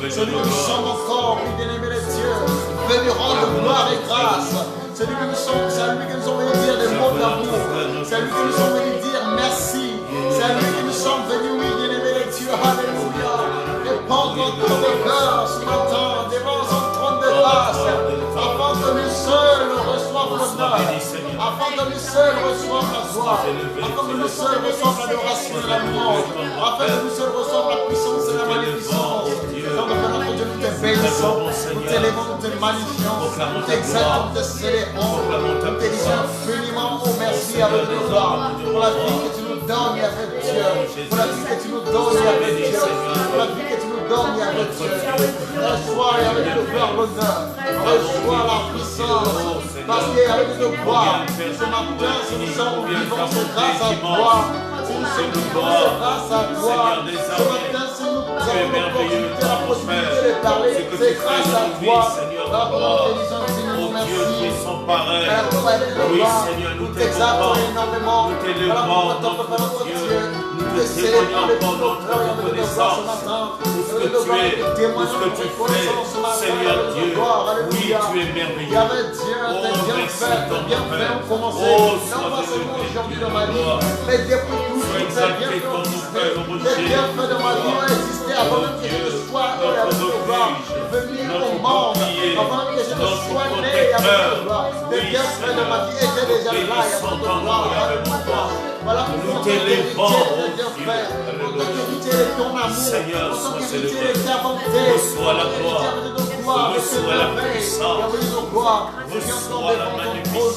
celui que nous sommes encore, oui, bien-aimé les dieux, venu rendre gloire et grâce. C'est lui que nous sommes, c'est à lui que nous sommes venus dire des mots d'amour. C'est à lui que nous sommes venus dire merci. C'est à lui que nous sommes venus, oui, bien-aimé les dieux, alléluia. Répandre notre cœur ce matin devant son trône de grâce, afin que nous seuls reçoivent l'honneur, afin que nous seuls reçoivent la joie, afin que nous seuls reçoivent l'adoration et la louange, afin que nous seuls reçoivent la puissance et la magnificence. Donc, notre Dieu, nous te bénissons, nous t'élevons, nous te magnifions, nous t'exaltons, nous te célébrons, nous te disons infiniment au merci avec nos gloires, pour la vie que tu nous donnes avec Dieu, pour la vie que tu nous donnes avec Dieu, pour la vie que tu nous donnes avec Dieu. Reçois et avec le cœur l'honneur, reçois la puissance, parce qu'avec nos gloires, ce matin, si nous sommes vivants, c'est grâce à toi. Si nous sommes vivants, c'est grâce à toi. Ce matin, si nous avons l'opportunité, la possibilité de parler, c'est grâce à toi. Oh Dieu, tu es sans pareil. Oui, Seigneur, nous t'exaltons énormément. Nous t'élevons, notre Dieu. Nous te témoignons encore notre reconnaissance pour ce que tu es, pour ce que tu fais, Seigneur Dieu. Oui, tu es merveilleux. Oh, merci ton Père. Oh, sois aujourd'hui dans ma vie. Mais depuis tout, sois exalté ton Père, les bienfaits de ma vie ont existé avant même que je ne sois venu au monde, avant que je ne sois né avec le gloire. Les bienfaits de ma vie étaient déjà là, il y a de gloire. Voilà nous t'élevons, notre héritier est ton amour, Seigneur, notre sois héritier célébré. est ta bonté, Reçois la gloire, reçois la puissance, reçois la magnificence.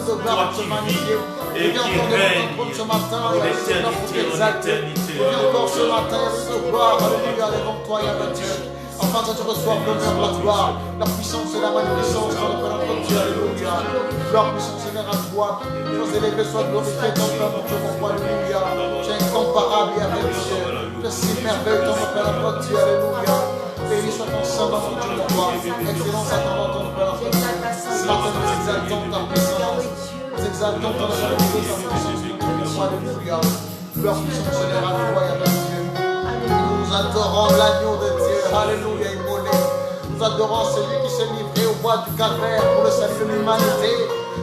Toi qui vis et qui règne pour l'éternité en éternité. Encore ce matin, avec gloire, alléluia, devant toi, Yahweh Dieu. Afin que tu reçoives l'honneur, la gloire, la puissance et la magnificence dans le Père notre Dieu, alléluia. Gloire, puissance, Seigneur, à toi. Nous élevé soit glorifié ton Père, mon Dieu, mon roi, alléluia. Tu es incomparable, Yahweh Dieu. Tu es si merveilleux, ton Père notre Dieu, alléluia. Béni soit ton sang dans mon Dieu, mon roi. Excellence à ton Père notre Dieu. Ce matin, nous exaltons ta puissance. Nous exaltons ton magnificence, ta puissance, mon roi, alléluia. Gloire, puissance, Seigneur, à toi, Yahweh Dieu. Nous adorons l'agneau de Dieu, alléluia, immolé. Nous adorons celui qui s'est livré au bois du calvaire pour le salut de l'humanité.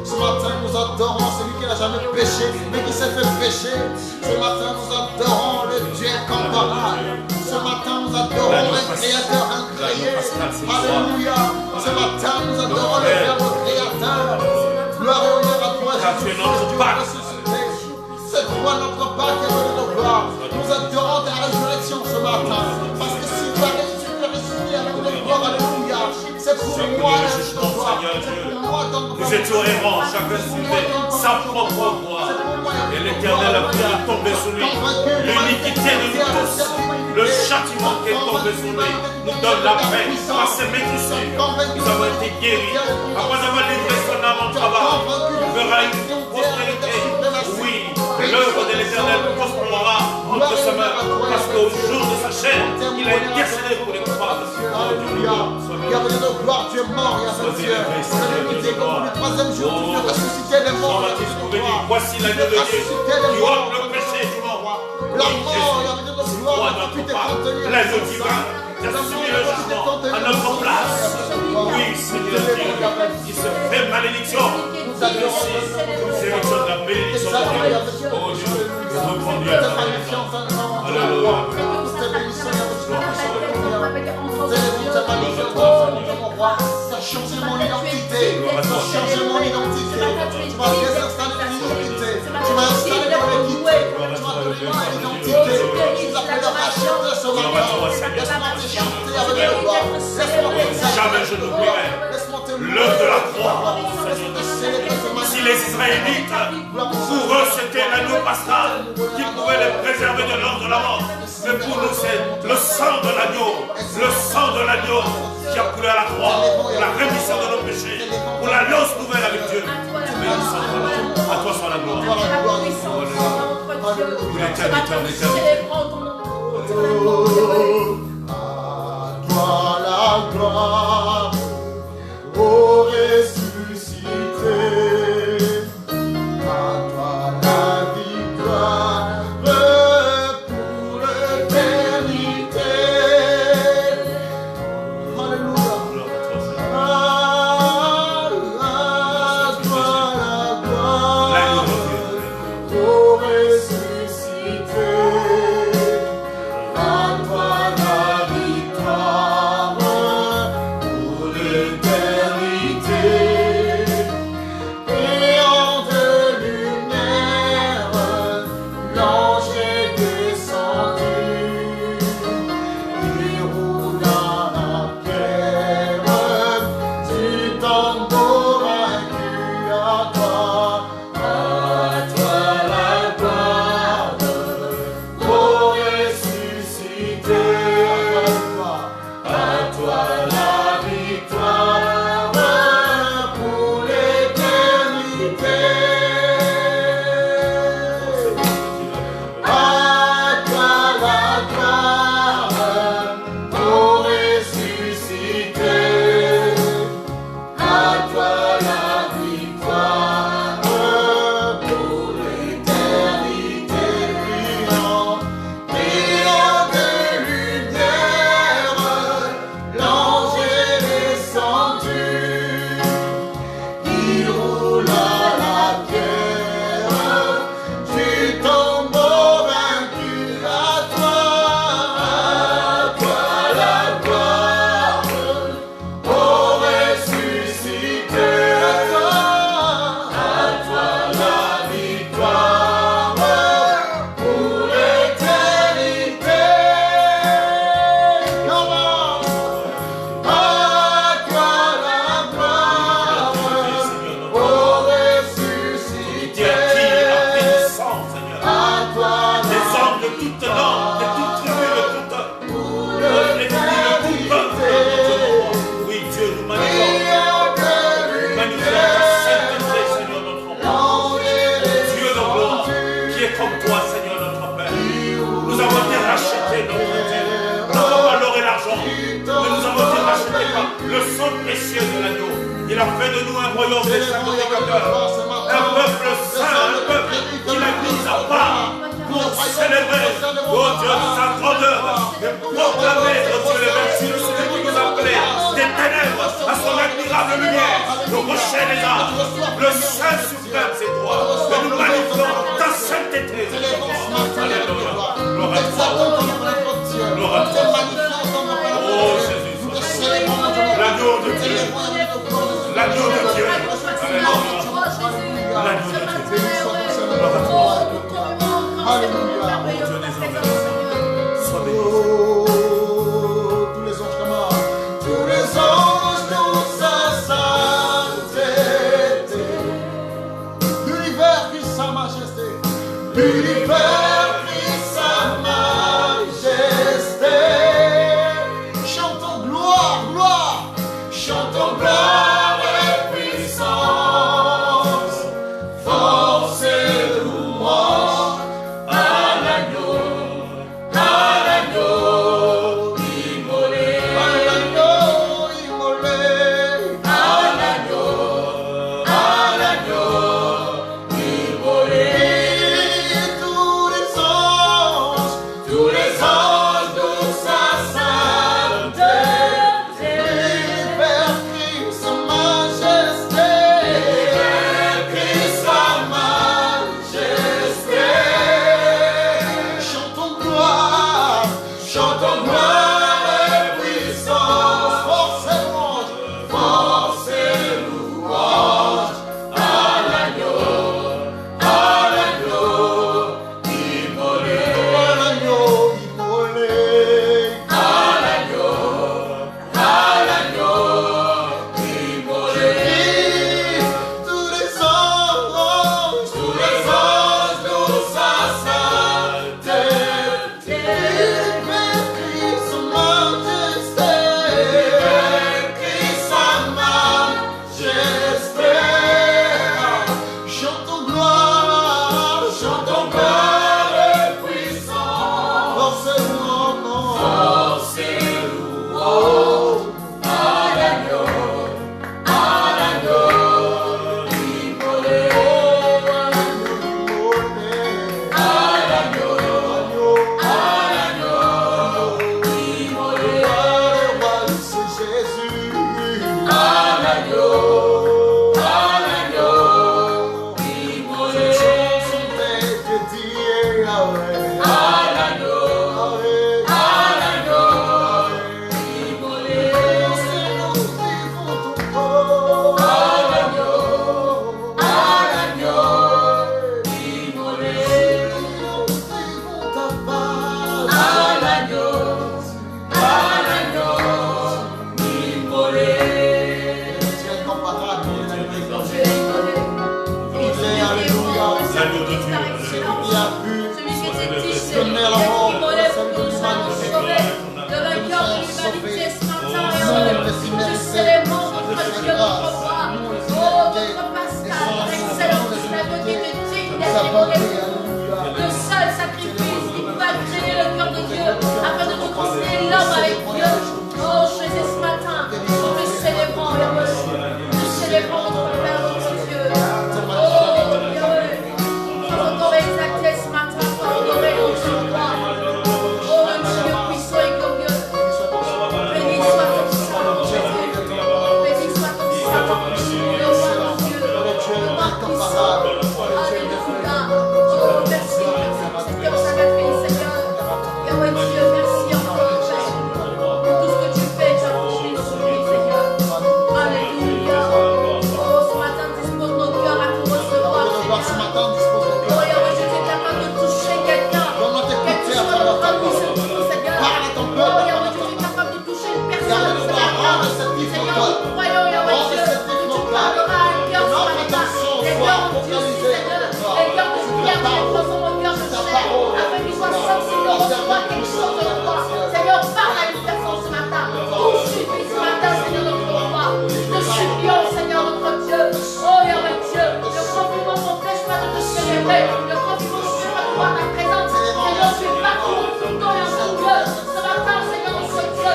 Ce matin, nous adorons celui qui n'a jamais péché, mais qui s'est fait pécher. Ce matin, nous adorons le Dieu incomparable. Ce matin, nous adorons le Créateur incréé. Alléluia. Ce matin, nous adorons le Verbe créateur. Gloire et honneur à toi, Jésus. C'est toi notre Pâque et notre gloire. Nous adorons ta résurrection ce matin. Parce que si tu as ressuscité avec notre gloire, alléluia, c'est pour moi notre gloire. C'est pour moi ton gloire. Nous étions errants, chacun suivait sa propre voie. Et l'Éternel a voulu tomber sur lui. L'iniquité de nous tous, le châtiment qui est tombé sur lui, nous donne la paix. Par ses maîtrisés, nous avons été guéris. Après avoir livré son âme en travail, il fera une prospérité. Oui, l'œuvre de l'Éternel prospérera entre ses mains. Parce qu'au jour de sa chaîne, il a intercédé pour les coupables. Bienvenue de gloire, tu es mort, Yahweh Dieu. Le troisième jour, tu veux ressusciter les morts. Voici l'agneau de Dieu qui ôte le péché du monde. La mort, Yahweh de gloire, n'a pu te contenir. L'agneau divin qui a subi le jugement à notre place. Oui, Seigneur Dieu, qui se fait malédiction. Nous aussi, nous héritons de la bénédiction de Dieu. Oh Dieu, nous reprends Dieu. Alléluia. Tu as changé mon identité. Tu as changé mon identité. Tu m'as désinstallé de l'iniquité. Tu m'as installé dans l'équité. Tu m'as donné ma identité. Tu nous appelles à chanter ce matin. Laisse-moi te chanter avec le gloire. Laisse-moi t'exalter. Jamais je n'oublierai l'œuvre de la croix. Si les Israélites, pour eux c'était l'agneau pascal qui pouvait les préserver de l'ordre de la mort. Mais pour nous c'est le sang de l'agneau qui a coulé à la croix pour la rémission de nos péchés, pour l'alliance nouvelle avec Dieu. À toi soit la gloire. Pour l'éternité. À toi la gloire, ô ressuscité. À toi la victoire pour l'éternité. sang. Nous nous avons été rachetés par le sang précieux de l'agneau. Il a fait de nous un royaume des sacrificateurs, un peuple saint, un peuple qu'il a mis à part pour célébrer, oh Dieu, sa grandeur et proclamer, oh Dieu, les vertus de celui qui nous a appelés des ténèbres à son admirable lumière, le rocher des arts, le Saint suprême, c'est toi, et nous magnifions ta sainteté. Alléluia. Gloire à toi. Gloire à toi. Oh Jésus, l'agneau de Dieu. L'agneau de Dieu. Alléluia. L'agneau de Dieu. Gloire à toi. Alléluia. Dieu des anges. Sois béni. Tous les anges, comment? Tous les anges dans sa sainteté. L'univers crie sa majesté. L'univers crie sa majesté. Chantons gloire, gloire. Chantons gloire et puissance. Force et louange. À l'agneau immolé, à l'agneau immolé, à l'agneau immolé. Tous les anges de sa sainteté, l'univers crie sa majesté, crie sa majesté. Chantons gloire et puissance, force et louange, à l'agneau immolé, à l'agneau immolé, à l'agneau immolé. Tous les anges de sa sainteté, l'univers crie sa majesté, crie sa majesté. Chantons gloire et puissance, force et louange, à l'agneau immolé, à l'agneau immolé. Le roi, c'est Jésus, à l'agneau immolé. Son est dédié à l'agneau immolé. C'est nous vivons ton corps, à l'agneau immolé. Nous vivons ta face, à l'agneau immolé. Tu es comparable, il est alléluia. L'agneau de Dieu. Celui qui a vu Celui donner la mort, celui nous qui a m'a sauvés de la guerre de l'humanité ce matin et je célèbre notre Dieu, notre roi, oh notre pascal, excellent, l'agneau qui est digne d'être élevé. Le seul sacrifice qui peut agréer le cœur de Dieu afin de réconcilier l'homme avec Dieu. Oh Jésus, ce matin, nous te célébrons, Yahweh. Nous célébrons notre Père, notre Dieu. Oh Yahweh, sois honoré, exalté ce matin, sois honoré, notre roi. Oh le Dieu puissant et glorieux. Béni soit ton Saint, Jésus. Béni soit ton Saint. Le roi de Dieu. Le roi puissant. Alléluia. Oh merci, Seigneur, ça m'a fait, Seigneur. Yahweh Dieu, merci encore, Père. Pour tout ce que tu fais, tu as touché nos soumis, Seigneur. Alléluia. Oh, ce matin, dispose nos cœurs à te recevoir, ce Seigneur. matin, dispose de Oh, toi. Yahweh, je suis capable de toucher quelqu'un. Quel que soit le rang de ce monde, Seigneur. Oh, Yahweh, je suis capable de toucher une personne ce matin. Seigneur, nous croyons, Yahweh Dieu, que tu parleras à un cœur ce matin. Les cœurs endurcis, Seigneur. Les cœurs de pierre, transforme au cœur de chair. Afin qu'ils soient sensibles de recevoir quelque chose de toi. Seigneur, parle à une personne ce matin. Nous supplie ce matin, Seigneur, notre roi. Nous supplions, Seigneur, notre Dieu. Oh, Yahweh Dieu, le compliment m'empêche pas de te célébrer. Le compliment m'empêche pas de voir ta présence. Seigneur, tu es partout, tout le temps et en tout lieu. Ce matin, Seigneur, notre Dieu,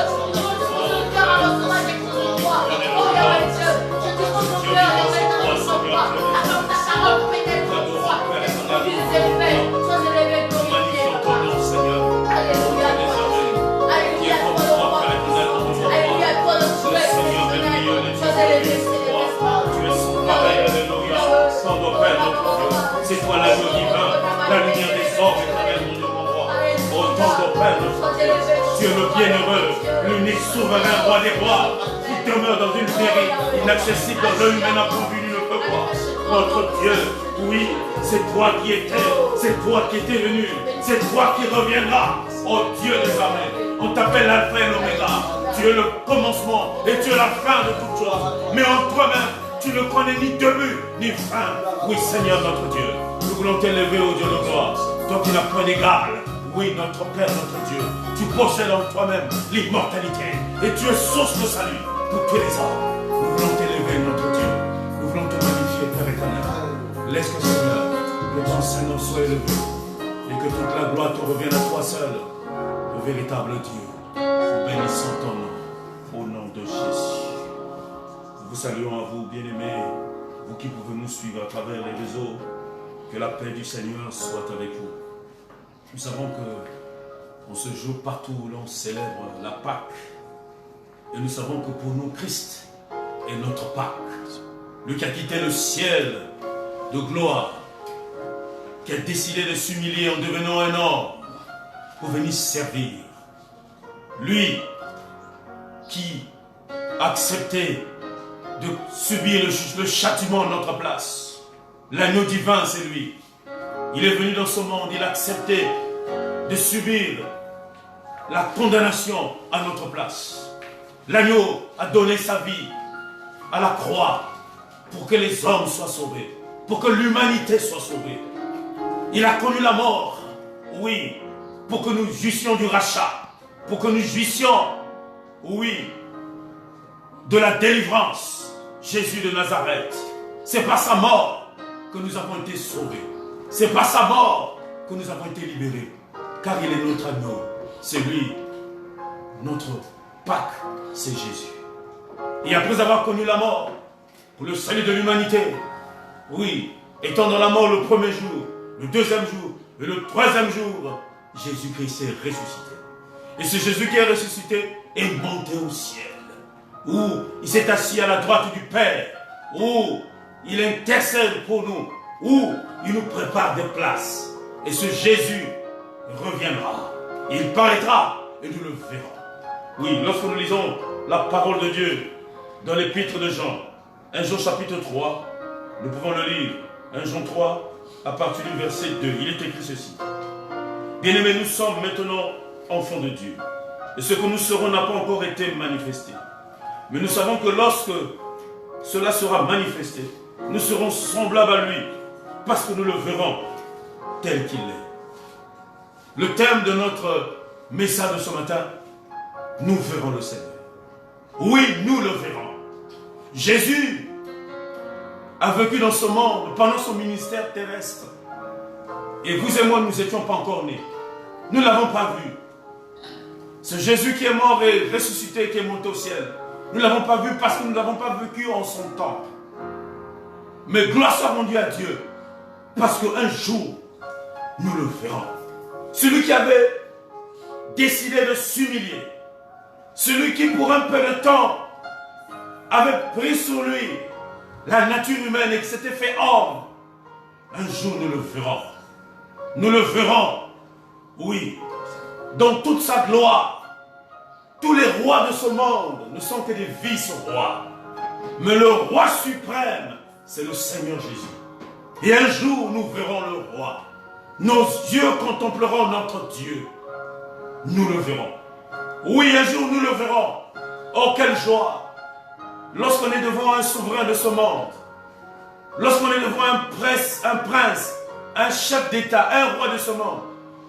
notre bienheureux, l'unique souverain roi des rois, qui demeure dans une vérité inaccessible dans l'œil humain pourvu ne peut voir. Notre Dieu, oui, c'est toi qui étais, c'est toi qui étais venu, c'est toi qui reviendras, oh Dieu des armées. On t'appelle l'alpha et l'oméga. Tu es le commencement et tu es la fin de toute chose. Mais en toi-même, tu ne connais ni début ni fin. Oui, Seigneur notre Dieu, nous voulons t'élever au Dieu de gloire. Toi qui n'as point d'égal. Oui, notre Père, notre Dieu, tu possèdes en toi-même l'immortalité et tu es source de salut pour tous les hommes. Nous voulons t'élever, notre Dieu. Nous voulons te magnifier, Père éternel. Laisse que, Seigneur, que ton Saint-Nom soit élevé et que toute la gloire te revienne à toi seul, le véritable Dieu. Nous bénissons ton nom, au nom de Jésus. Nous vous saluons à vous, bien-aimés, vous qui pouvez nous suivre à travers les réseaux. Que la paix du Seigneur soit avec vous. Nous savons que en ce jour, partout où l'on célèbre la Pâque, et nous savons que pour nous, Christ est notre Pâque. Lui qui a quitté le ciel de gloire, qui a décidé de s'humilier en devenant un homme pour venir servir. Lui qui a accepté de subir le châtiment de notre place. L'agneau divin, c'est lui. Il est venu dans ce monde, il a accepté de subir la condamnation à notre place. L'agneau a donné sa vie à la croix pour que les hommes soient sauvés, pour que l'humanité soit sauvée. Il a connu la mort, oui, pour que nous jouissions du rachat, pour que nous jouissions, oui, de la délivrance. Jésus de Nazareth, c'est par sa mort que nous avons été sauvés. C'est par sa mort que nous avons été libérés. Car il est notre agneau. C'est lui, notre Pâque, c'est Jésus. Et après avoir connu la mort, pour le salut de l'humanité, oui, étant dans la mort le premier jour, le deuxième jour et le troisième jour, Jésus-Christ est ressuscité. Et ce Jésus qui est ressuscité est monté au ciel, où il s'est assis à la droite du Père, où il intercède pour nous, où il nous prépare des places. Et ce Jésus reviendra. Il paraîtra et nous le verrons. Oui, lorsque nous lisons la parole de Dieu dans l'épître de Jean, 1 Jean chapitre 3, nous pouvons le lire. 1 Jean 3, à partir du verset 2, il est écrit ceci. Bien-aimés, nous sommes maintenant enfants de Dieu. Et ce que nous serons n'a pas encore été manifesté. Mais nous savons que lorsque cela sera manifesté, nous serons semblables à lui, parce que nous le verrons tel qu'il est. Le thème de notre message de ce matin, nous verrons le Seigneur. Oui, nous le verrons. Jésus a vécu dans ce monde pendant son ministère terrestre. Et vous et moi, nous n'étions pas encore nés. Nous ne l'avons pas vu. Ce Jésus qui est mort et ressuscité, qui est monté au ciel, nous ne l'avons pas vu parce que nous ne l'avons pas vécu en son temps. Mais gloire soit rendue à Dieu, parce qu'un jour, nous le verrons. Celui qui avait décidé de s'humilier, celui qui pour un peu de temps avait pris sur lui la nature humaine et qui s'était fait homme, un jour nous le verrons. Nous le verrons, oui, dans toute sa gloire. Tous les rois de ce monde ne sont que des vice-rois. Mais le roi suprême, c'est le Seigneur Jésus. Et un jour, nous verrons le roi. Nos yeux contempleront notre Dieu. Nous le verrons. Oui, un jour, nous le verrons. Oh, quelle joie! Lorsqu'on est devant un souverain de ce monde, lorsqu'on est devant un prince, un chef d'État, un roi de ce monde,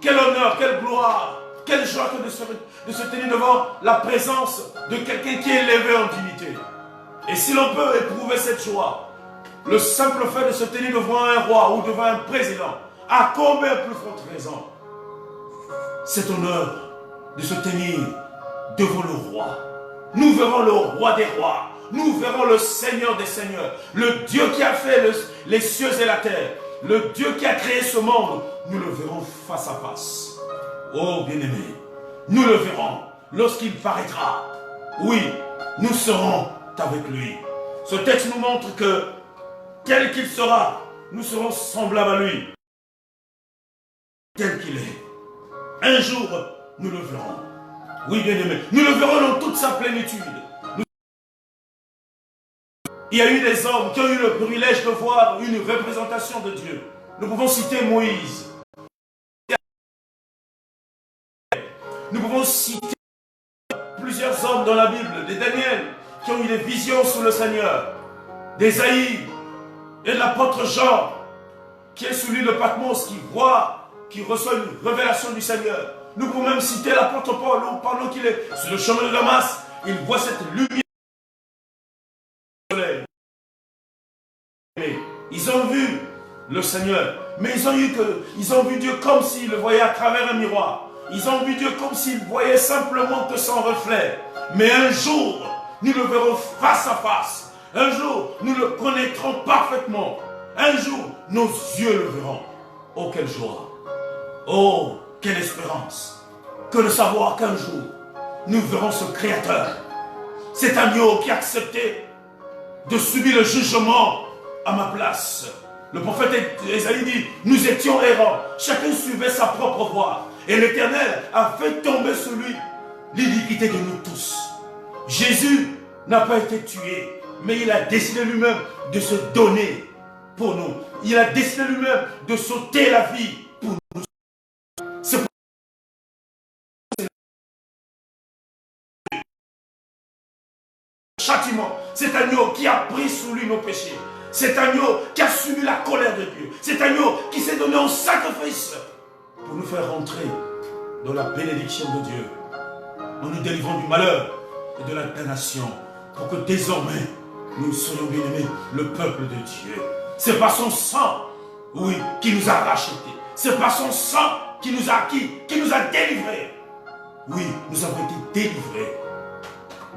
quel honneur, quelle gloire, quelle joie que de se tenir devant la présence de quelqu'un qui est élevé en dignité. Et si l'on peut éprouver cette joie, le simple fait de se tenir devant un roi ou devant un président, à combien plus forte raison cet honneur de se tenir devant le roi. Nous verrons le roi des rois, nous verrons le Seigneur des seigneurs, le Dieu qui a fait les cieux et la terre, le Dieu qui a créé ce monde, nous le verrons face à face. Oh bien-aimé, nous le verrons lorsqu'il paraîtra. Oui, nous serons avec lui. Ce texte nous montre que, tel qu'il sera, nous serons semblables à lui. Tel qu'il est. Un jour, nous le verrons. Oui, bien-aimé. Nous le verrons dans toute sa plénitude. Il y a eu des hommes qui ont eu le privilège de voir une représentation de Dieu. Nous pouvons citer Moïse. Nous pouvons citer plusieurs hommes dans la Bible, des Daniel, qui ont eu des visions sous le Seigneur, d'Ésaïe et de l'apôtre Jean, qui est sous l'île de Patmos, qui reçoit une révélation du Seigneur. Nous pouvons même citer l'apôtre Paul, pendant qu'il est sur le chemin de Damas, il voit cette lumière du soleil. Ils ont vu le Seigneur, mais ils ont vu Dieu comme s'ils le voyaient à travers un miroir. Ils ont vu Dieu comme s'ils voyaient simplement que son reflet. Mais un jour, nous le verrons face à face. Un jour, nous le connaîtrons parfaitement. Un jour, nos yeux le verront. Oh, quelle joie! Oh, quelle espérance! Que de savoir qu'un jour, nous verrons ce Créateur. Cet agneau qui a accepté de subir le jugement à ma place. Le prophète Ésaïe dit, nous étions errants, chacun suivait sa propre voie. Et l'Éternel a fait tomber sur lui l'iniquité de nous tous. Jésus n'a pas été tué, mais il a décidé lui-même de se donner pour nous. Il a décidé lui-même de sauter la vie pour nous. C'est pour le châtiment. Cet agneau qui a pris sous lui nos péchés. Cet agneau qui a subi la colère de Dieu. Cet agneau qui s'est donné en sacrifice pour nous faire rentrer dans la bénédiction de Dieu, en nous délivrant du malheur et de la damnation, pour que désormais nous soyons bien-aimés, le peuple de Dieu. C'est par son sang, oui, qui nous a rachetés. C'est par son sang qui nous a acquis, qui nous a délivrés. Oui, nous avons été délivrés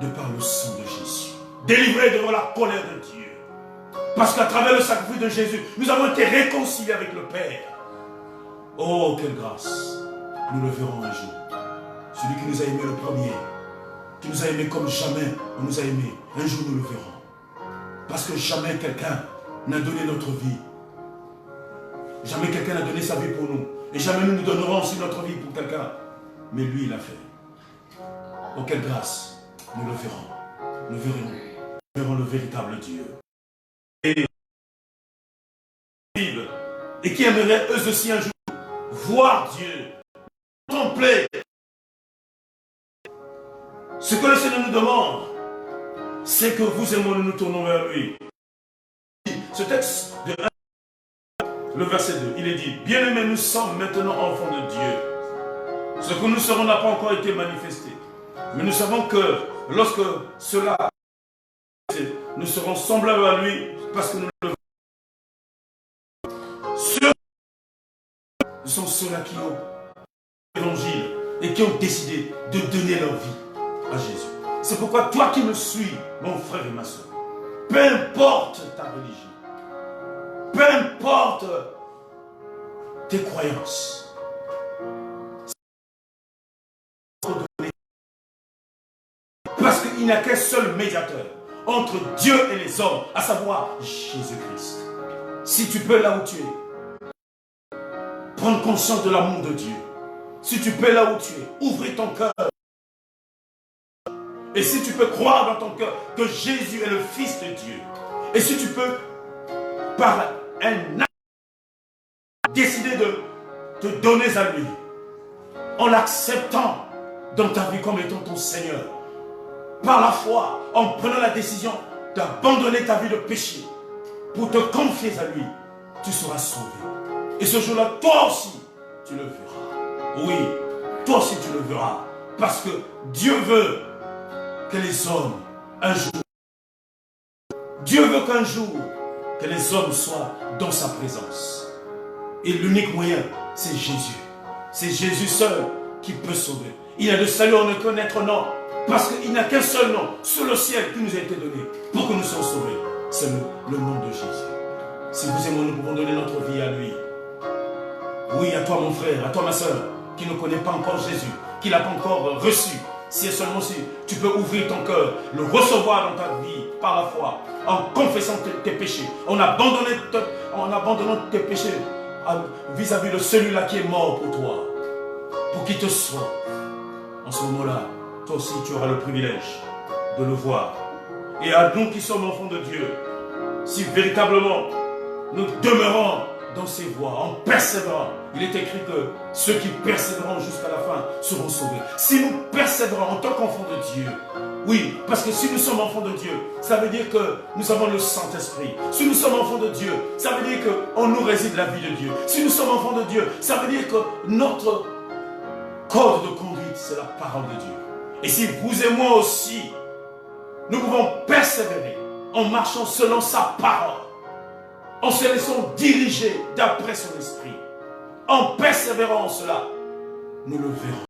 de par le sang de Jésus. Délivrés devant la colère de Dieu. Parce qu'à travers le sacrifice de Jésus, nous avons été réconciliés avec le Père. Oh, quelle grâce! Nous le verrons un jour. Celui qui nous a aimés le premier, qui nous a aimés comme jamais on nous a aimés, un jour nous le verrons. Parce que jamais quelqu'un n'a donné notre vie. Jamais quelqu'un n'a donné sa vie pour nous. Et jamais nous nous donnerons aussi notre vie pour quelqu'un. Mais lui, il a fait. Oh, quelle grâce! Nous le verrons. Nous verrons le véritable Dieu. Et qui aimeraient eux aussi un jour voir Dieu, contempler. Ce que le Seigneur nous demande, c'est que vous et moi nous nous tournons vers lui. Ce texte de 1, le verset 2, il est dit, bien-aimés, nous sommes maintenant enfants de Dieu. Ce que nous serons n'a pas encore été manifesté. Mais nous savons que lorsque cela, nous serons semblables à lui parce que nous le verrons. Ce sont ceux-là qui ont l'évangile et qui ont décidé de donner leur vie à Jésus. C'est pourquoi toi qui me suis, mon frère et ma soeur, peu importe ta religion, peu importe tes croyances, parce qu'il n'y a qu'un seul médiateur entre Dieu et les hommes, à savoir Jésus-Christ. Si tu peux là où tu es, prendre conscience de l'amour de Dieu. Si tu peux là où tu es, ouvrir ton cœur. Et si tu peux croire dans ton cœur que Jésus est le Fils de Dieu. Et si tu peux, par un acte, décider de te donner à lui, en l'acceptant dans ta vie comme étant ton Seigneur, par la foi, en prenant la décision d'abandonner ta vie de péché pour te confier à lui, tu seras sauvé. Et ce jour-là, toi aussi, tu le verras. Oui, toi aussi tu le verras. Parce que Dieu veut que les hommes, un jour, Dieu veut qu'un jour, que les hommes soient dans sa présence. Et l'unique moyen, c'est Jésus. C'est Jésus seul qui peut sauver. Il n'y a de salut en aucun autre nom. Parce qu'il n'y a qu'un seul nom sur le ciel qui nous a été donné pour que nous soyons sauvés. C'est le nom de Jésus. Si vous et moi, nous pouvons donner notre vie à lui. Oui, à toi mon frère, à toi ma soeur, qui ne connaît pas encore Jésus, qui ne l'a pas encore reçu. Si et seulement si tu peux ouvrir ton cœur, le recevoir dans ta vie par la foi, en confessant tes péchés, en abandonnant tes péchés vis-à-vis de celui-là qui est mort pour toi, pour qu'il te sauve. en ce moment-là, toi aussi tu auras le privilège de le voir. Et à nous qui sommes enfants de Dieu, si véritablement nous demeurons dans ses voies, en persévérant, il est écrit que ceux qui persévéreront jusqu'à la fin seront sauvés. Si nous persévérons en tant qu'enfants de Dieu, oui, parce que si nous sommes enfants de Dieu, ça veut dire que nous avons le Saint-Esprit. Si nous sommes enfants de Dieu, ça veut dire qu'en nous réside la vie de Dieu. Si nous sommes enfants de Dieu, ça veut dire que notre code de conduite, c'est la parole de Dieu. Et si vous et moi aussi, nous pouvons persévérer en marchant selon sa parole, en se laissant diriger d'après son esprit, en persévérant en cela, nous le verrons.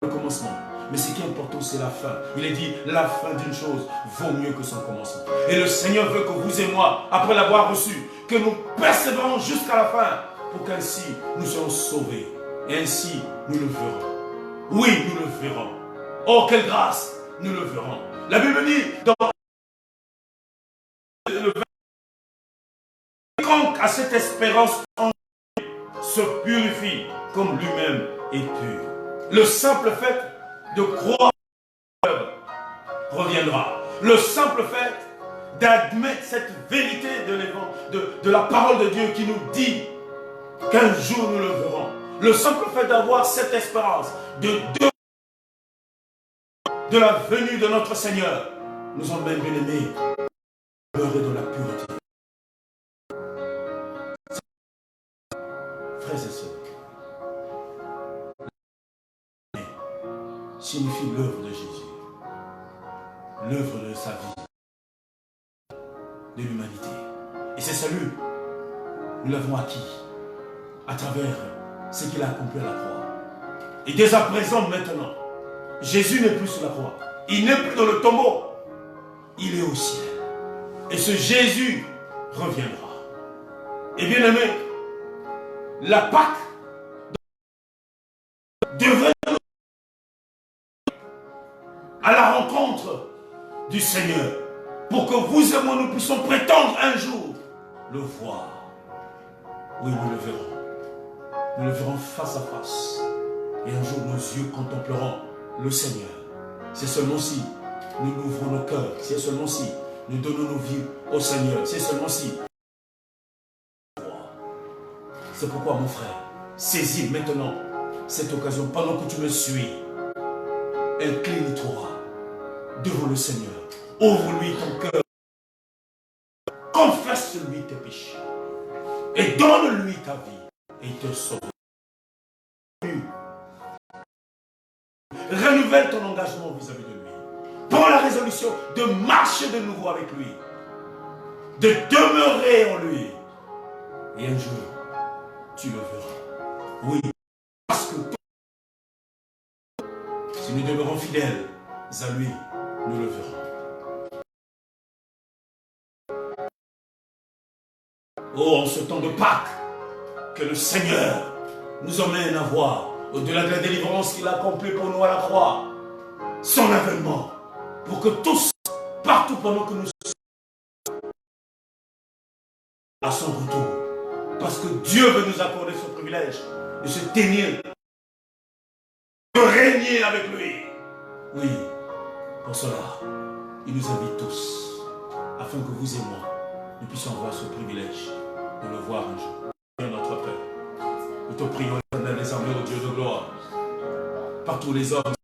Le commencement. Mais ce qui est important, c'est la fin. Il est dit, la fin d'une chose vaut mieux que son commencement. Et le Seigneur veut que vous et moi, après l'avoir reçu, que nous persévérons jusqu'à la fin, pour qu'ainsi nous soyons sauvés. Et ainsi, nous le verrons. Oui, nous le verrons. Oh, quelle grâce, nous le verrons. La Bible dit, dans le quiconque a cette espérance en lui se purifie comme lui-même est pur. Le simple fait de croire reviendra. Le simple fait d'admettre cette vérité de la parole de Dieu qui nous dit qu'un jour nous le verrons. Le simple fait d'avoir cette espérance de la venue de notre Seigneur nous emmène, bien-aimés, à demeurer dans la pureté. Frères et sœurs, signifie l'œuvre de Jésus, l'œuvre de sa vie, de l'humanité. Et ce salut, nous l'avons acquis à travers ce qu'il a accompli à la croix. Et dès à présent, maintenant, Jésus n'est plus sur la croix. Il n'est plus dans le tombeau. Il est au ciel. Et ce Jésus reviendra. Et bien aimé, la Pâque devrait à la rencontre du Seigneur pour que vous et moi nous puissions prétendre un jour le voir. Oui, nous le verrons. Nous le verrons face à face. Et un jour nos yeux contempleront le Seigneur. C'est seulement si nous ouvrons nos cœurs, c'est seulement si nous donnons nos vies au Seigneur, c'est seulement si. C'est pourquoi mon frère, saisis maintenant cette occasion pendant que tu me suis. Incline-toi devant le Seigneur. Ouvre-lui ton cœur. Confesse-lui tes péchés. Et donne-lui ta vie. Et il te sauve. Renouvelle ton engagement vis-à-vis de lui. Prends la résolution de marcher de nouveau avec lui. De demeurer en lui. Et un jour, tu le verras. Oui. Parce que si nous demeurons fidèles à lui, nous le verrons. Oh, en ce temps de Pâques, que le Seigneur nous emmène à voir, au-delà de la délivrance qu'il a accomplie pour nous à la croix, son avènement, pour que tous, partout pendant que nous sommes, à son retour, parce que Dieu veut nous accorder ce privilège de se tenir, de régner avec lui. Oui, pour cela, il nous invite tous, afin que vous et moi, nous puissions avoir ce privilège de le voir un jour. Notre Père, nous te prions, éternel des armées, au Dieu de gloire, par tous les hommes.